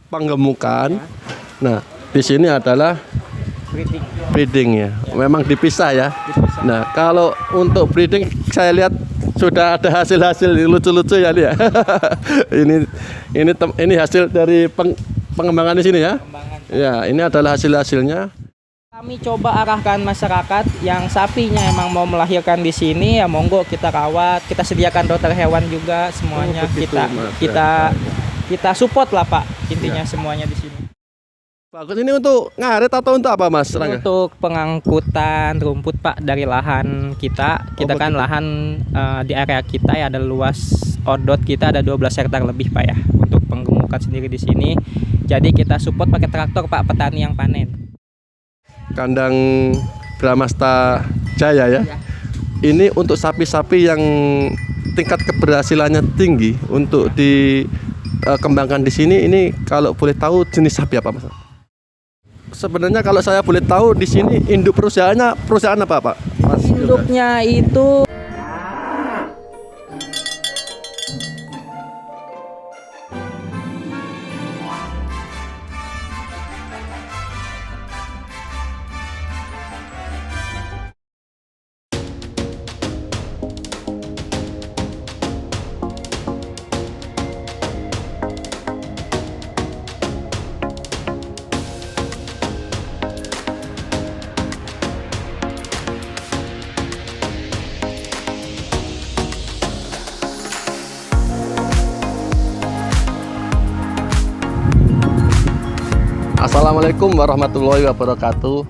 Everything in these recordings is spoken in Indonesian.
penggemukan. Nah, di sini adalah breeding ya. Memang dipisah ya. Nah, kalau untuk breeding saya lihat sudah ada hasil-hasil lucu-lucu ya nih ya. ini hasil dari pengembangan di sini ya. Ya, ini adalah hasil-hasilnya. Kami coba arahkan masyarakat yang sapinya emang mau melahirkan di sini ya monggo kita rawat, kita sediakan dokter hewan juga semuanya. Begitu, Mas. kita support lah Pak, intinya semuanya di sini. Bagus, ini untuk ngarit atau untuk apa Mas Rangga? Untuk pengangkutan rumput Pak dari lahan kita. Kita kan lahan di area kita ya ada luas odot kita ada 12 hektar lebih Pak ya untuk penggemukan sendiri di sini. Jadi kita support pakai traktor Pak, petani yang panen. Kandang Bramasta Jaya ya. Ini untuk sapi-sapi yang tingkat keberhasilannya tinggi untuk dikembangkan di sini. Ini kalau boleh tahu jenis sapi apa Mas? Sebenarnya kalau saya boleh tahu di sini induk perusahaan apa Pak? Mas Induknya itu Assalamualaikum warahmatullahi wabarakatuh.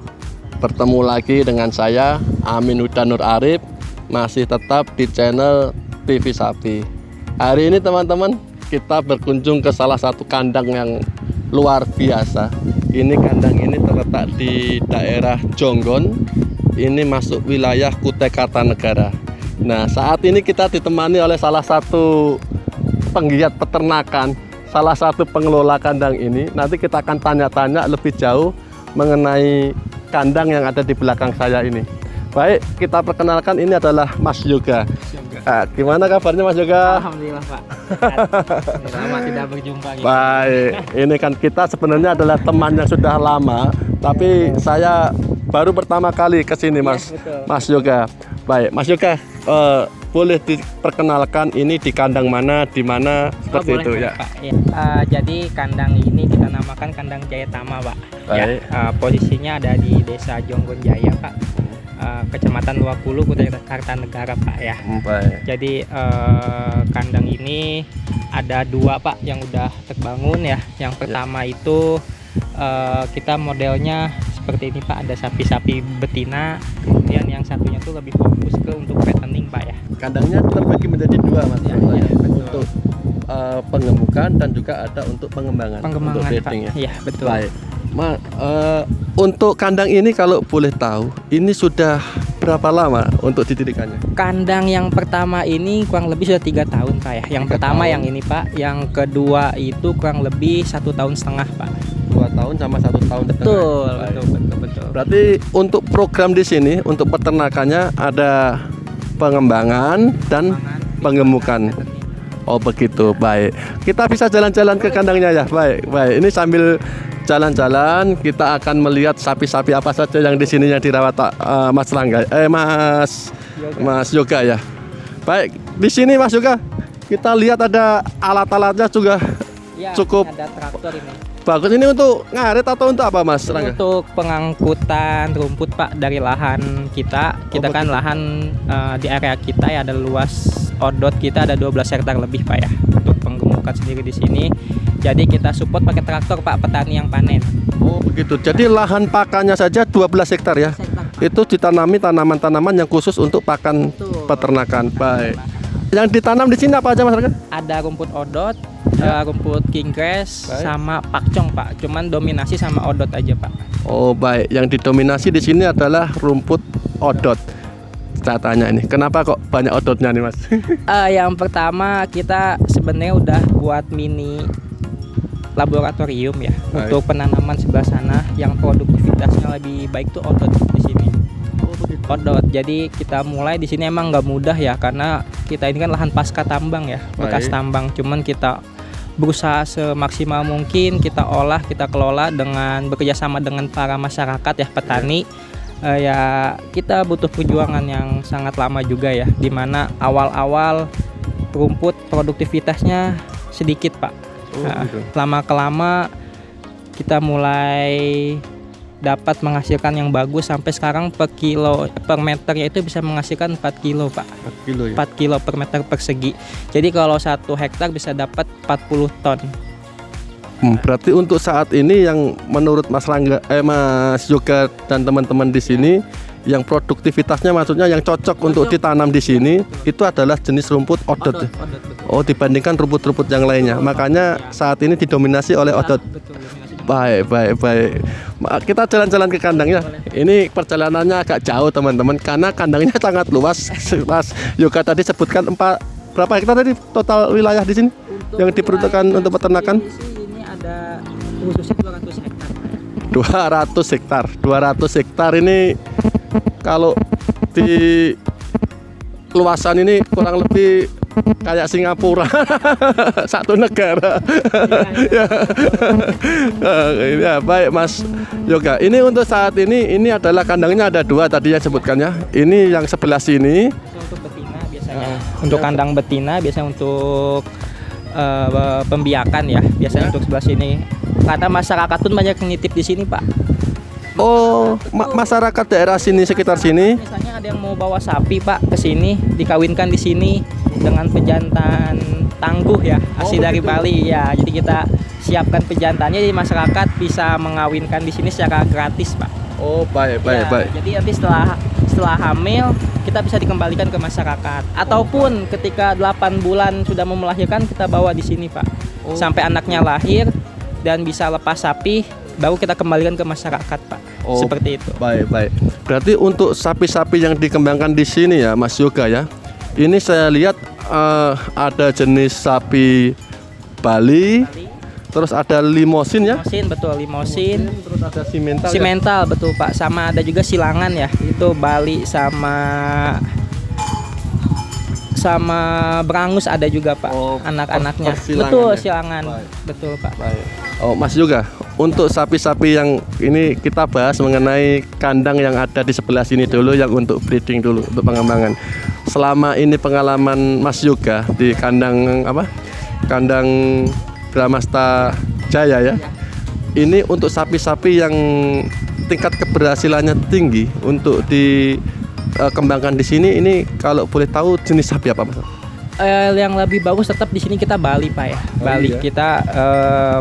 Bertemu lagi dengan saya Amin Huda Nur Arif, masih tetap di channel TV Sapi. Hari ini teman-teman kita berkunjung ke salah satu kandang yang luar biasa. Ini kandang ini terletak di daerah Jonggon. Ini masuk wilayah Kutai Kartanegara. Nah, saat ini kita ditemani oleh salah satu penggiat peternakan, salah satu pengelola kandang ini. Nanti kita akan tanya-tanya lebih jauh mengenai kandang yang ada di belakang saya ini. Baik, kita perkenalkan, ini adalah Mas Yoga. Gimana kabarnya Mas Yoga? Alhamdulillah Pak. Lama tidak berjumpa gitu. Baik, ini kan kita sebenarnya adalah teman yang sudah lama, tapi saya baru pertama kali ke sini Mas. Mas Yoga. Baik, Mas Yoga, boleh diperkenalkan ini di kandang mana, di mana seperti boleh, itu ya. Pak. Ya. Jadi kandang ini kita namakan kandang Jayatama Pak. Ya, posisinya ada di Desa Jonggon Jaya Pak, Kecamatan Luakulu, Kutai Kartanegara Pak ya. Baik. Jadi kandang ini ada dua Pak yang udah terbangun ya. Yang pertama itu kita modelnya seperti ini Pak, ada sapi-sapi betina. Kemudian yang satunya tuh lebih fokus ke untuk fattening Pak ya. Kandangnya terbagi menjadi dua Mas. Ya, untuk pengemukan dan juga ada untuk pengembangan untuk breeding Pak. Ya, betul. Baik. Untuk kandang ini kalau boleh tahu, ini sudah berapa lama untuk didirikannya? Kandang yang pertama ini kurang lebih sudah 3 tahun Pak ya. Yang pertama yang ini Pak, yang kedua itu kurang lebih 1,5 tahun Pak. 2 tahun sama 1 tahun setengah. Betul. Berarti untuk program di sini untuk peternakannya ada pengembangan dan pengemukan. Oh begitu, baik. Kita bisa jalan-jalan ke kandangnya ya. Baik. Ini sambil jalan-jalan kita akan melihat sapi-sapi apa saja yang di sini yang dirawat Mas Rangga, Mas Yoga ya. Baik, di sini Mas Yoga kita lihat ada alat-alatnya juga Ya, cukup ada traktor ini. bagus. Ini untuk ngarit atau untuk apa Mas Rangga? Untuk pengangkutan rumput Pak dari lahan kita. Kita kan lahan di area kita ya ada luas odot kita ada 12 hektar lebih Pak ya untuk penggemukan sendiri di sini. Jadi kita support pakai traktor Pak, petani yang panen. Oh begitu. Jadi lahan pakannya saja 12 hektar ya. Itu ditanami tanaman-tanaman yang khusus untuk pakan peternakan. Baik. Yang ditanam di sini apa aja Mas Rangga? Ada rumput odot, rumput king grass, sama pakcong Pak. Cuman dominasi sama odot aja Pak. Oh baik. Yang didominasi di sini adalah rumput odot. Saya tanya ini, kenapa kok banyak odotnya nih Mas? Yang pertama kita sebenarnya udah buat mini laboratorium ya. Baik. Untuk penanaman sebelah sana yang produktivitasnya lebih baik tuh odot di sini. Odot. Jadi kita mulai di sini emang nggak mudah ya karena kita ini kan lahan pasca tambang ya, bekas tambang. Cuman kita berusaha semaksimal mungkin kita olah, kita kelola dengan bekerjasama dengan para masyarakat ya, petani. Ya kita butuh perjuangan yang sangat lama juga ya, dimana awal-awal rumput produktivitasnya sedikit Pak. Gitu. Lama kelama kita mulai dapat menghasilkan yang bagus, sampai sekarang per meternya itu bisa menghasilkan 4 kilo Pak. 4 kilo ya? 4 kilo per meter persegi. Jadi kalau 1 hektar bisa dapat 40 ton. Berarti untuk saat ini yang menurut Mas Yoga dan teman-teman di sini yang produktivitasnya, maksudnya yang cocok untuk ditanam di sini itu adalah jenis rumput odot. Oh, dibandingkan rumput-rumput yang lainnya. Makanya saat ini didominasi oleh odot. Baik. Kita jalan-jalan ke kandangnya. Ini perjalanannya agak jauh teman-teman, karena kandangnya sangat luas. Mas Yoga tadi sebutkan berapa hektar tadi total wilayah di sini yang diperuntukkan untuk peternakan? Di sini ada khususnya 200 hektar. 200 hektar. 200 hektar ini kalau di luasan ini kurang lebih kayak Singapura. Satu negara. Ya, baik Mas Yoga. Ini untuk saat ini adalah kandangnya ada 2 tadi yang sebutkannya. Ini yang sebelah sini. Untuk betina biasanya. Untuk kandang betina biasanya untuk pembiakan ya. Biasanya untuk sebelah sini. Karena masyarakat pun banyak yang nitip di sini Pak. Oh, masyarakat daerah sini, sekitar sini. Misalnya ada yang mau bawa sapi Pak ke sini, dikawinkan di sini dengan pejantan tangguh ya, asli dari Bali ya. Jadi kita siapkan pejantannya, jadi masyarakat bisa mengawinkan di sini secara gratis Pak. Oh, baik. Jadi nanti setelah hamil kita bisa dikembalikan ke masyarakat. Ataupun ketika 8 bulan sudah mau melahirkan, kita bawa di sini Pak. Sampai anaknya lahir dan bisa lepas sapi, baru kita kembalikan ke masyarakat Pak. Seperti itu. Baik. Berarti untuk sapi-sapi yang dikembangkan di sini ya Mas Yoga ya. Ini saya lihat ada jenis sapi Bali. Terus ada limosin ya? Limosin. Terus ada simental. Simental ya? Betul Pak. Sama ada juga silangan ya. Itu Bali sama berangus ada juga Pak. Anak-anaknya. Betul ya? Silangan. Baik. Betul Pak. Baik. Oh Mas Yoga, untuk sapi-sapi yang ini kita bahas mengenai kandang yang ada di sebelah sini dulu, yang untuk breeding dulu, untuk pengembangan. Selama ini pengalaman Mas Yoga di kandang Kandang Bramasta Jaya ya. Ini untuk sapi-sapi yang tingkat keberhasilannya tinggi untuk dikembangkan di sini, ini kalau boleh tahu jenis sapi apa Mas? Yang lebih bagus tetap di sini kita Bali Pak ya. Bali iya. Kita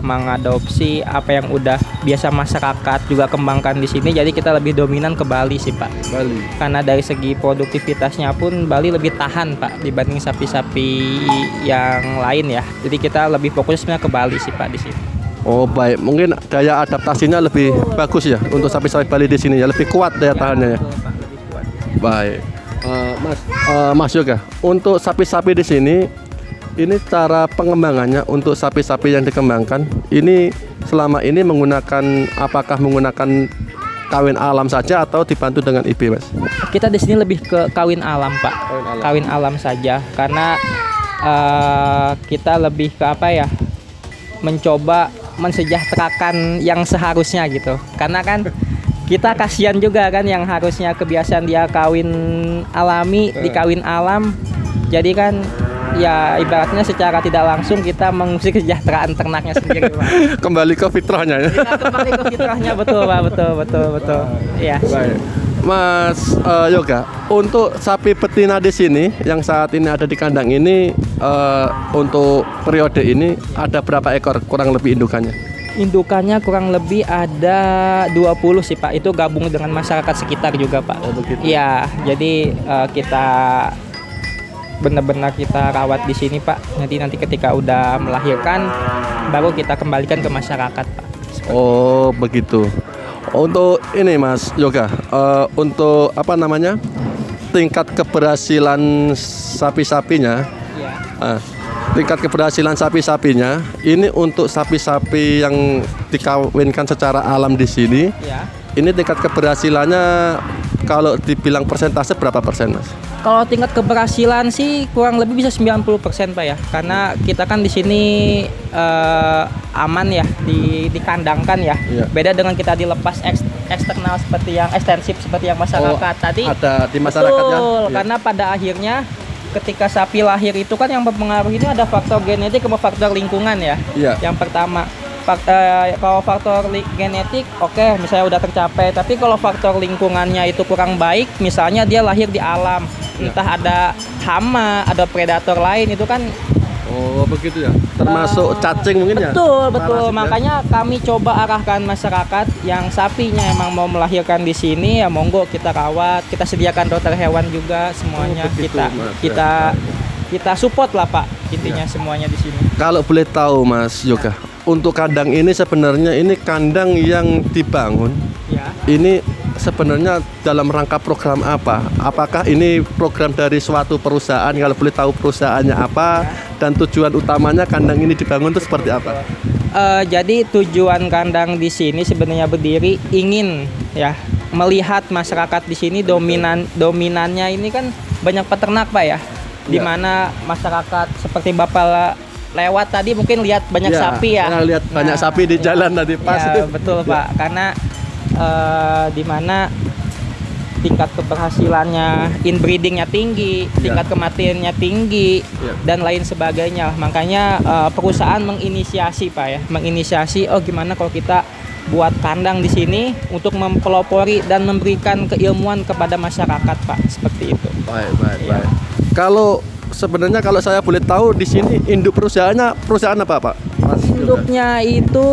mengadopsi apa yang udah biasa masyarakat juga kembangkan di sini. Jadi kita lebih dominan ke Bali sih Pak. Bali. Karena dari segi produktivitasnya pun Bali lebih tahan Pak dibanding sapi-sapi yang lain ya. Jadi kita lebih fokus sebenarnya ke Bali sih Pak di sini. Oh baik, mungkin daya adaptasinya lebih bagus ya untuk sapi-sapi Bali di sini ya, lebih kuat daya tahannya ya. Betul, Pak, lebih kuat. Baik. Mas Yoga, untuk sapi-sapi di sini, ini cara pengembangannya untuk sapi-sapi yang dikembangkan, ini selama ini apakah menggunakan kawin alam saja atau dibantu dengan IB, Mas? Kita di sini lebih ke kawin alam, Pak. Kawin alam saja, karena kita lebih ke mencoba mensejahterakan yang seharusnya gitu. Karena kan kita kasihan juga kan yang harusnya kebiasaan dia kawin alami di kawin alam, jadi kan ya ibaratnya secara tidak langsung kita mengusik kesejahteraan ternaknya sendiri Pak. Kembali ke fitrahnya ya. Kembali ke fitrahnya, betul Pak, betul. Iya. Mas Yoga, untuk sapi betina di sini yang saat ini ada di kandang ini, untuk periode ini ada berapa ekor kurang lebih indukannya? Indukannya kurang lebih ada 20 sih Pak. Itu gabung dengan masyarakat sekitar juga Pak. Oh begitu. Iya, jadi kita benar-benar kita rawat di sini Pak. Nanti ketika udah melahirkan baru kita kembalikan ke masyarakat Pak. Oh begitu. Untuk ini Mas Yoga, untuk tingkat keberhasilan sapi-sapinya. Iya. Tingkat keberhasilan sapi-sapinya ini untuk sapi-sapi yang dikawinkan secara alam di sini, ya. ini tingkat keberhasilannya kalau dibilang persentase berapa persen, Mas? Kalau tingkat keberhasilan sih kurang lebih bisa 90% Pak ya. Karena kita kan di sini aman ya, dikandangkan ya. Iya. Beda dengan kita dilepas eksternal seperti yang ekstensif seperti yang masyarakat tadi. Ada di masyarakat ya? Betul, Iya. karena pada akhirnya ketika sapi lahir itu kan yang mempengaruhi itu ada faktor genetik sama faktor lingkungan ya. Iya. Yang pertama, kalau faktor genetik oke, misalnya udah tercapai, tapi kalau faktor lingkungannya itu kurang baik, misalnya dia lahir di alam, entah ada hama, ada predator lain, itu kan Oh begitu ya, termasuk cacing mungkin ya? betul. Parasit ya? Makanya kami coba arahkan masyarakat yang sapinya emang mau melahirkan di sini ya monggo kita rawat, kita sediakan dokter hewan juga semuanya. begitu, Mas. kita support lah Pak, intinya semuanya di sini. Kalau boleh tahu Mas Yoga, untuk kandang ini sebenarnya ini kandang yang dibangun Ya. ini sebenarnya dalam rangka program apa? Apakah ini program dari suatu perusahaan? Kalau boleh tahu perusahaannya apa dan tujuan utamanya kandang ini dibangun itu seperti apa? Jadi tujuan kandang di sini sebenarnya berdiri ingin ya melihat masyarakat di sini dominannya ini kan banyak peternak Pak ya, di mana masyarakat seperti Bapak lewat tadi mungkin lihat banyak sapi ya. Saya lihat banyak sapi di jalan tadi pas. Ya, betul Pak, karena di mana tingkat keberhasilannya inbreedingnya tinggi, tingkat kematiannya tinggi, dan lain sebagainya. Makanya perusahaan menginisiasi Pak ya, menginisiasi gimana kalau kita buat kandang di sini untuk mempelopori dan memberikan keilmuan kepada masyarakat Pak, seperti itu. Baik. Kalau sebenarnya kalau saya boleh tahu di sini induk perusahaannya perusahaan apa Pak? Mas Yoga? Induknya itu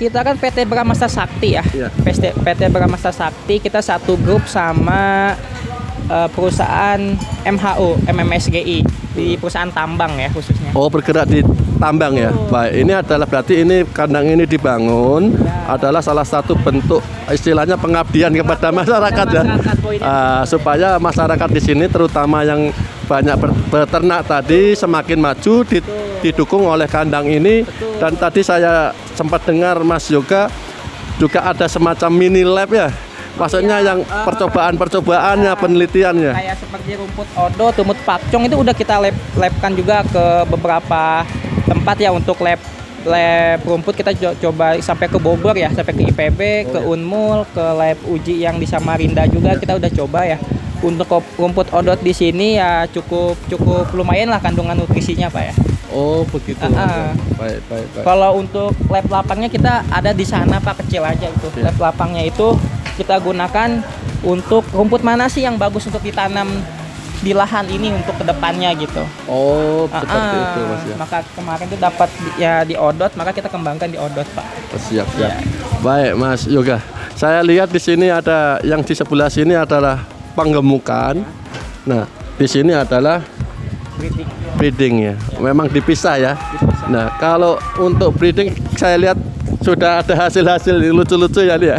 kita kan PT Bramasta Sakti ya. Iya. PT Bramasta Sakti kita satu grup sama perusahaan MHO, MMSGI di perusahaan tambang ya khususnya. Oh bergerak di tambang ya. Baik, ini adalah berarti ini kandang ini dibangun adalah salah satu bentuk istilahnya pengabdian kepada masyarakat ya. Supaya masyarakat di sini terutama yang banyak beternak tadi semakin maju didukung oleh kandang ini. Dan tadi saya sempat dengar Mas Yoga juga ada semacam mini lab ya. Maksudnya yang percobaan-percobaannya, penelitiannya. Kayak seperti rumput odo, tumut pakcong itu udah kita labkan juga ke beberapa tempat ya untuk lab rumput. Kita coba sampai ke Bogor ya, sampai ke IPB, ke Unmul, ke lab uji yang di Samarinda juga kita udah coba ya. Untuk rumput odot di sini ya cukup lumayan lah kandungan nutrisinya Pak ya. Oh begitu. Baik. Kalau untuk lab lapangnya kita ada di sana Pak, kecil aja itu. Lab lapangnya itu kita gunakan untuk rumput mana sih yang bagus untuk ditanam di lahan ini untuk kedepannya gitu. Oh seperti itu Mas ya. Maka kemarin itu dapat ya di odot, maka kita kembangkan di odot Pak. Siap. Baik Mas Yoga. Saya lihat di sini ada yang di sebelah sini adalah penggemukan. Nah di sini adalah breeding ya. Memang dipisah ya. Nah kalau untuk breeding saya lihat sudah ada hasil-hasil lucu-lucu ya nih ya.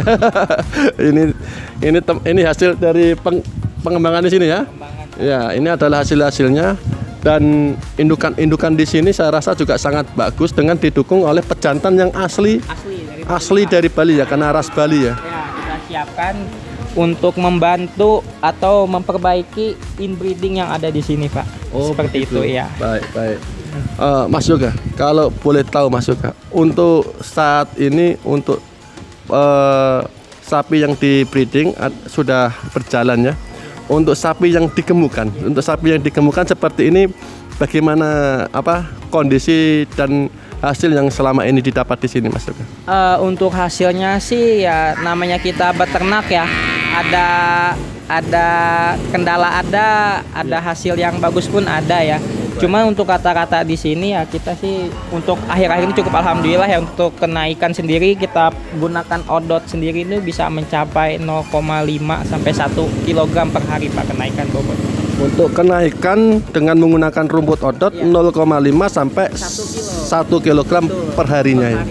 ini hasil dari pengembangan di sini ya. Ya, ini adalah hasil-hasilnya dan indukan di sini saya rasa juga sangat bagus dengan didukung oleh pejantan yang asli dari Bali ya, karena ras Bali ya. Ya, kita siapkan untuk membantu atau memperbaiki inbreeding yang ada di sini Pak. Seperti begitu. itu ya. Baik. Mas Yoga, kalau boleh tahu Mas Yoga, untuk saat ini untuk sapi yang di breeding sudah berjalan ya. Untuk sapi yang digemukan seperti ini, bagaimana kondisi dan hasil yang selama ini didapat di sini Mas Yoga? Untuk hasilnya sih ya namanya kita beternak ya, ada kendala, ada hasil yang bagus pun ada ya. Cuma untuk kata-kata di sini ya kita sih untuk akhir-akhir ini cukup alhamdulillah ya. Untuk kenaikan sendiri kita gunakan odot sendiri ini bisa mencapai 0,5 sampai 1 kg per hari Pak, kenaikan bobot. Untuk kenaikan dengan menggunakan rumput odot 0,5 sampai 1 kg per harinya ya.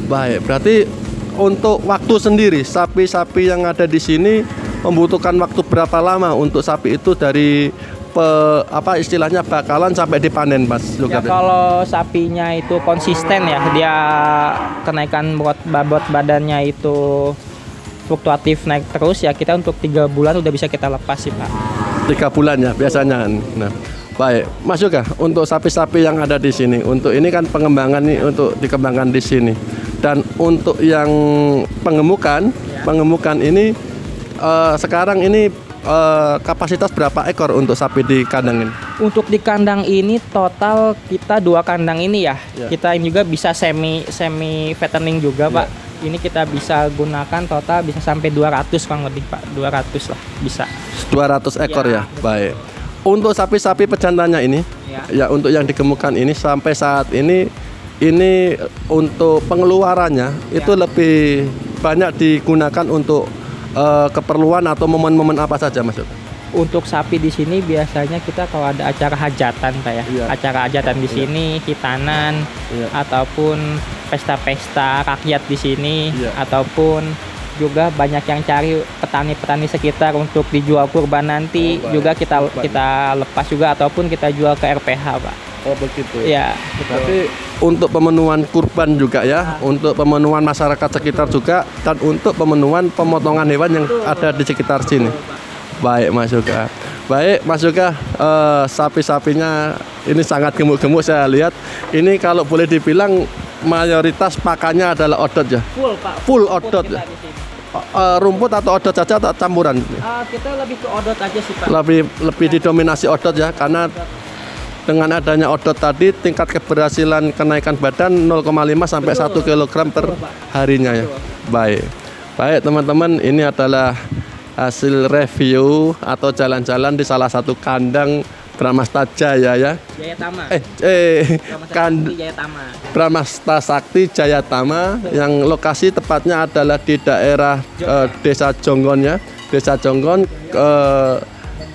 Baik, berarti untuk waktu sendiri sapi-sapi yang ada di sini membutuhkan waktu berapa lama untuk sapi itu dari istilahnya bakalan sampai dipanen Mas Yoga? Ya, kalau sapinya itu konsisten ya, dia kenaikan bobot badannya itu fluktuatif naik terus ya, kita untuk 3 bulan udah bisa kita lepas sih Pak. 3 bulan ya biasanya. Nah, baik, Mas Yoga, untuk sapi-sapi yang ada di sini, untuk ini kan pengembangan nih untuk dikembangkan di sini. Dan untuk yang pengemukan ini sekarang ini kapasitas berapa ekor untuk sapi di kandang ini? Untuk di kandang ini total kita 2 kandang ini ya. Ya. Kita ini juga bisa semi fattening juga Pak. Ini kita bisa gunakan total bisa sampai 200 kurang lebih Pak. 200 lah bisa. 200 ekor ya, betul. baik. Untuk sapi-sapi pejantannya ini, ya untuk yang digemukkan ini sampai saat ini untuk pengeluarannya itu lebih banyak digunakan untuk keperluan atau momen-momen apa saja Mas Yoga? Untuk sapi di sini biasanya kita kalau ada acara hajatan Pak ya. Iya. Acara hajatan di sini, hitanan Iya. ataupun pesta-pesta rakyat di sini Iya. ataupun juga banyak yang cari petani-petani sekitar untuk dijual kurban nanti baik. juga kita lepas juga ataupun kita jual ke RPH Pak. Oh begitu. Ya, betul. Tapi untuk pemenuhan kurban juga ya, untuk pemenuhan masyarakat sekitar juga, dan untuk pemenuhan pemotongan hewan yang ada di sekitar sini. Baik Mas Yoga. Baik Mas Yoga, sapi-sapinya ini sangat gemuk-gemuk saya lihat. Ini kalau boleh dibilang mayoritas pakannya adalah odot ya. Full Pak. Full odot ya. kita di sini. Rumput atau odot saja atau campuran? Kita lebih ke odot aja sih Pak. Lebih didominasi odot ya, karena dengan adanya odot tadi tingkat keberhasilan kenaikan badan 0,5 sampai 1 kg per harinya ya. Baik. Baik teman-teman, ini adalah hasil review atau jalan-jalan di salah satu kandang Bramasta Jaya ya. Jayatama. Jayatama. Bramasta Sakti Jayatama yang lokasi tepatnya adalah di daerah Desa Jonggon ya. Desa Jonggon,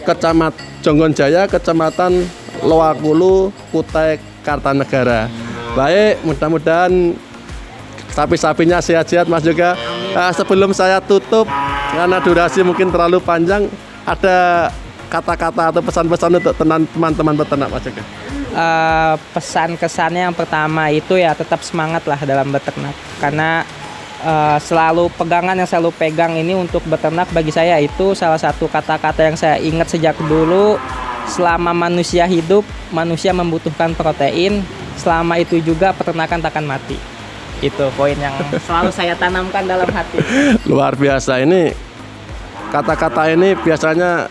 Kecamatan Jonggon Jaya, Kecamatan Loakulu, Kutai Kartanegara. Baik, mudah-mudahan sapi-sapinya sehat-sehat Mas Yoga. Sebelum saya tutup, karena durasi mungkin terlalu panjang, ada kata-kata atau pesan-pesan untuk teman-teman peternak Mas Yoga? Pesan kesannya yang pertama itu ya tetap semangat lah dalam beternak, karena selalu pegangan yang selalu pegang ini untuk beternak bagi saya itu salah satu kata-kata yang saya ingat sejak dulu. Selama manusia hidup, manusia membutuhkan protein. Selama itu juga peternakan takkan mati. Itu poin yang selalu saya tanamkan dalam hati. Luar biasa, ini kata-kata ini biasanya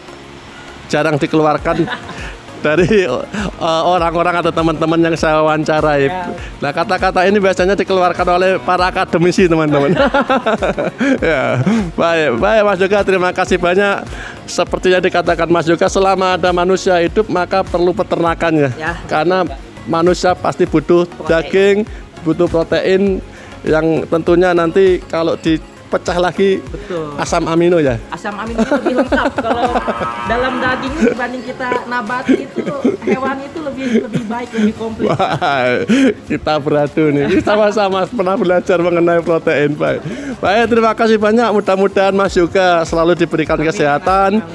jarang dikeluarkan dari orang-orang atau teman-teman yang saya wawancarai. Nah, kata-kata ini biasanya dikeluarkan oleh para akademisi, teman-teman. Ya, baik Mas Yoga, terima kasih banyak. Seperti yang dikatakan Mas Yoga, selama ada manusia hidup maka perlu peternakannya. Ya. Karena manusia pasti butuh daging, butuh protein yang tentunya nanti kalau dipecah lagi Betul. asam amino ya. Asam amino itu lebih lengkap. Kalau dalam daging dibanding kita nabati itu hewan itu lebih baik, lebih komplit. Wah, kita beradu nih. Kita sama-sama pernah belajar mengenai protein, Pak. Baik, terima kasih banyak. Mudah-mudahan Mas Yoga selalu diberikan kesehatan.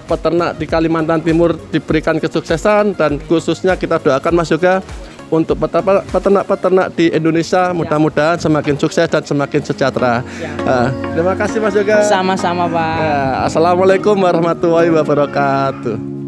Peternak di Kalimantan Timur diberikan kesuksesan, dan khususnya kita doakan Mas Yoga untuk peternak-peternak di Indonesia mudah-mudahan semakin sukses dan semakin sejahtera. Terima kasih Mas Yoga. Sama-sama Pak. Assalamualaikum warahmatullahi wabarakatuh.